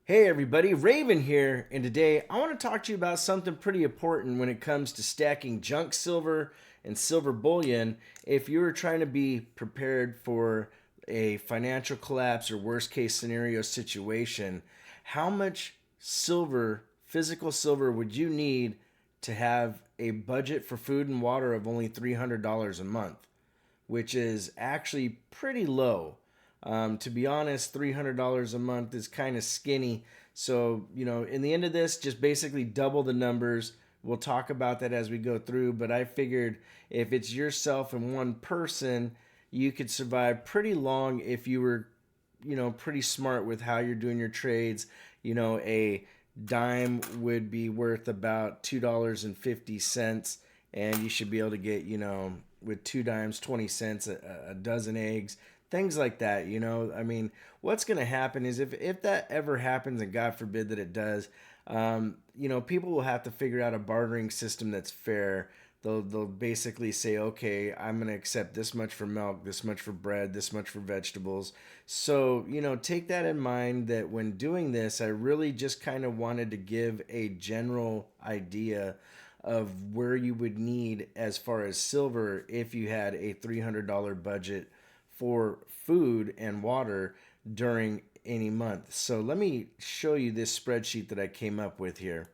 Hey everybody, Raven here, and today I want to talk to you about something pretty important when it comes to stacking junk silver and silver bullion if you're trying to be prepared for a financial collapse or worst case scenario situation. How much silver, physical silver, would you need to have a budget for food and water of only $300 a month? Which is actually pretty low. To be honest, $300 a month is kind of skinny. So, in the end of this, just basically double the numbers. We'll talk about that as we go through. But I figured if it's yourself and one person, you could survive pretty long if you were, pretty smart with how you're doing your trades. A dime would be worth about $2.50, and you should be able to get, with 2 dimes, 20 cents, a dozen eggs, things like that. I mean, what's going to happen is if that ever happens, and God forbid that it does, people will have to figure out a bartering system that's fair. They'll basically say, okay, I'm going to accept this much for milk, this much for bread, this much for vegetables. So, take that in mind that when doing this, I really just kind of wanted to give a general idea of where you would need as far as silver if you had a $300 budget for food and water during any month. So let me show you this spreadsheet that I came up with here.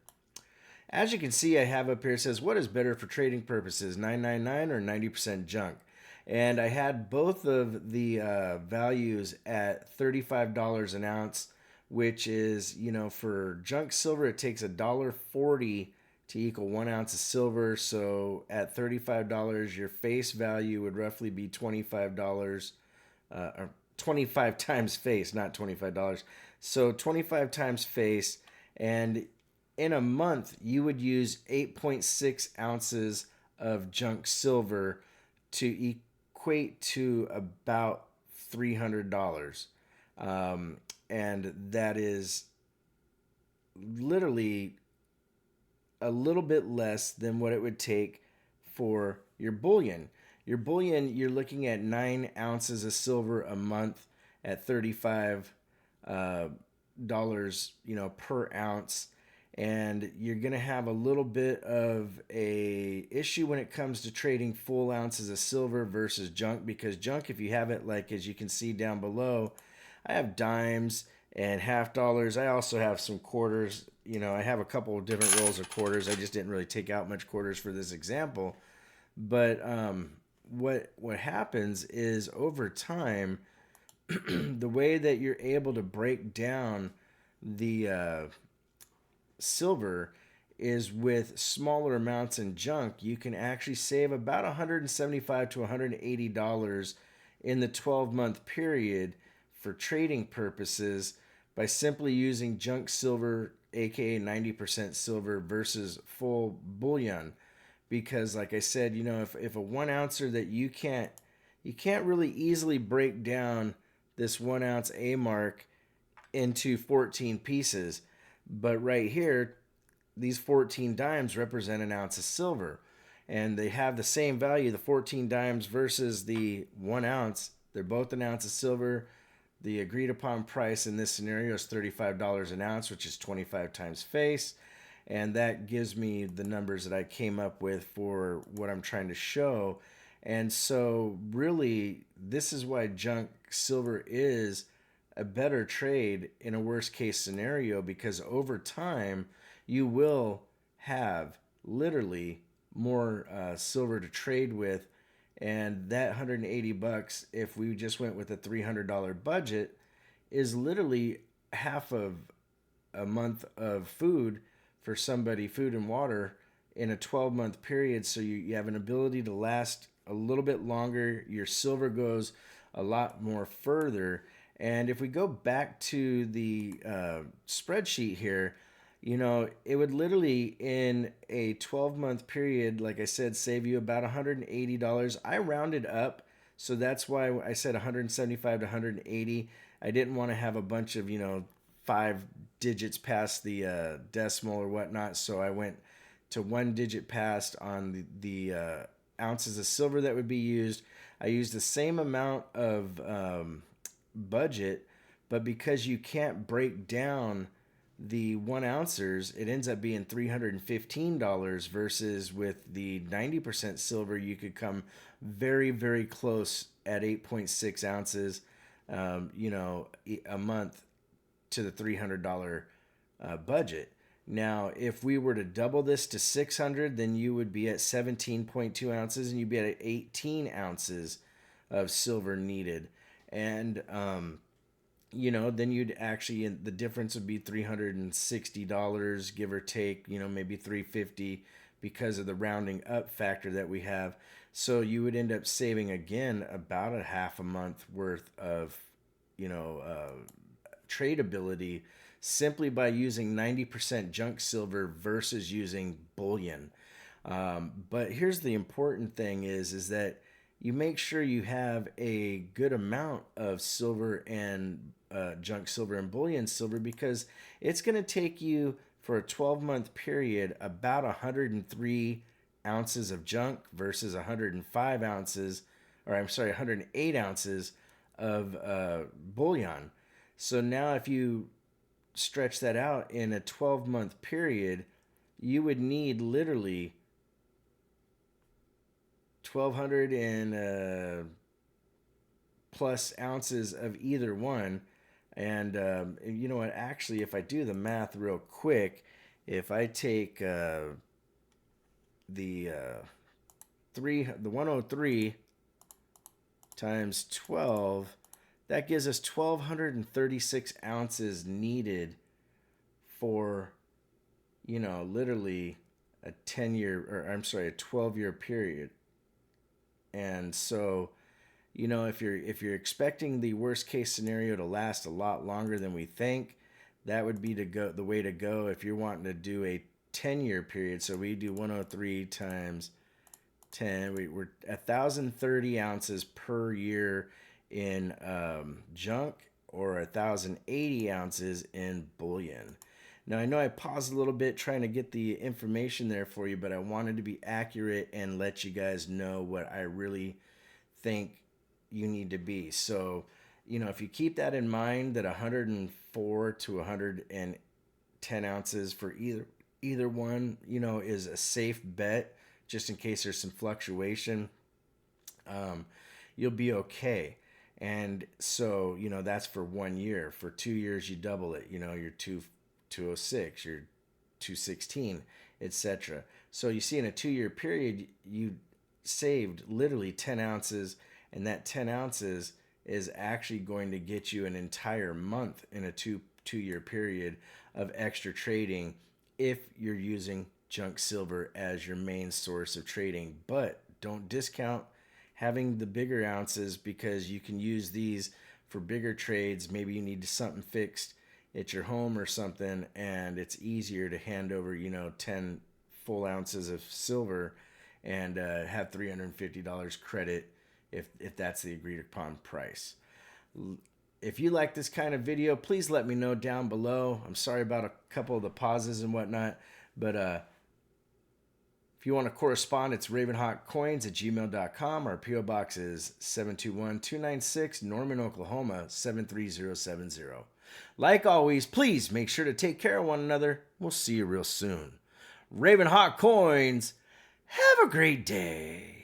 As you can see, I have up here, it says, what is better for trading purposes, 999 or 90% junk? And I had both of the values at $35 an ounce, which is, for junk silver, it takes $1.40 to equal 1 ounce of silver. So at $35, your face value would roughly be $25, or 25 times face, not $25. So 25 times face. And in a month, you would use 8.6 ounces of junk silver to equate to about $300. And that is literally a little bit less than what it would take for your bullion. Your bullion, you're looking at 9 ounces of silver a month at $35, per ounce. And you're going to have a little bit of a issue when it comes to trading full ounces of silver versus junk, because junk, if you have it, like as you can see down below, I have dimes and half dollars. I also have some quarters. I have a couple of different rolls of quarters. I just didn't really take out much quarters for this example. But what happens is over time, the way that you're able to break down the silver is with smaller amounts in junk. You can actually save about $175 to $180 in the 12-month period for trading purposes by simply using junk silver, aka 90% silver, versus full bullion. Because like I said, if a 1 ouncer that you can't really easily break down this 1 ounce A mark into 14 pieces. But right here, these 14 dimes represent an ounce of silver. And they have the same value, the 14 dimes versus the 1 ounce. They're both an ounce of silver. The agreed upon price in this scenario is $35 an ounce, which is 25 times face. And that gives me the numbers that I came up with for what I'm trying to show. And so, really, this is why junk silver is a better trade in a worst case scenario, because over time, you will have literally more silver to trade with. And that $180, if we just went with a $300 budget, is literally half of a month of food for somebody, food and water, in a 12-month period. So you have an ability to last a little bit longer. Your silver goes a lot more further. And if we go back to the spreadsheet here, it would literally, in a 12-month period, like I said, save you about $180. I rounded up, so that's why I said 175 to 180. I didn't want to have a bunch of, 5 digits past the decimal or whatnot, so I went to 1 digit past on the ounces of silver that would be used. I used the same amount of budget, but because you can't break down the 1 ounces, it ends up being $315 versus with the 90% silver, you could come very, very close at 8.6 ounces, a month to the $300 budget. Now, if we were to double this to 600, then you would be at 17.2 ounces and you'd be at 18 ounces of silver needed. And, then you'd actually, the difference would be $360, give or take, maybe $350 because of the rounding up factor that we have. So you would end up saving again about a half a month worth of, tradability simply by using 90% junk silver versus using bullion. But here's the important thing is that you make sure you have a good amount of silver and junk silver and bullion silver, because it's going to take you for a 12-month period about 103 ounces of junk versus 105 ounces, 108 ounces of bullion. So now if you stretch that out in a 12-month period, you would need literally 1,200 and plus ounces of either one. And you know what? Actually, if I do the math real quick, if I take the 103 times 12, that gives us 1,236 ounces needed for, literally a 12-year period. And so, if you're expecting the worst case scenario to last a lot longer than we think, that would be the way to go. If you're wanting to do a 10-year period, so we do 103 times 10, we're 1,030 ounces per year in junk, or 1,080 ounces in bullion. Now, I know I paused a little bit trying to get the information there for you, but I wanted to be accurate and let you guys know what I really think you need to be. So, if you keep that in mind, that 104 to 110 ounces for either one, is a safe bet, just in case there's some fluctuation, you'll be okay. And so, that's for 1 year. For 2 years, you double it. You're 206, you're 216, etc. So you see, in a 2-year period, you saved literally 10 ounces, and that 10 ounces is actually going to get you an entire month in a two-year period of extra trading if you're using junk silver as your main source of trading. But don't discount having the bigger ounces, because you can use these for bigger trades. Maybe you need something fixed at your home or something, and it's easier to hand over 10 full ounces of silver and have $350 credit if that's the agreed upon price. If you like this kind of video, please let me know down below. I'm sorry about a couple of the pauses and whatnot, but if you want to correspond, it's ravenhawkcoins@gmail.com. Our P.O. Box is 721-296, Norman, Oklahoma, 73070. Like always, please make sure to take care of one another. We'll see you real soon. Ravenhawk Coins, have a great day.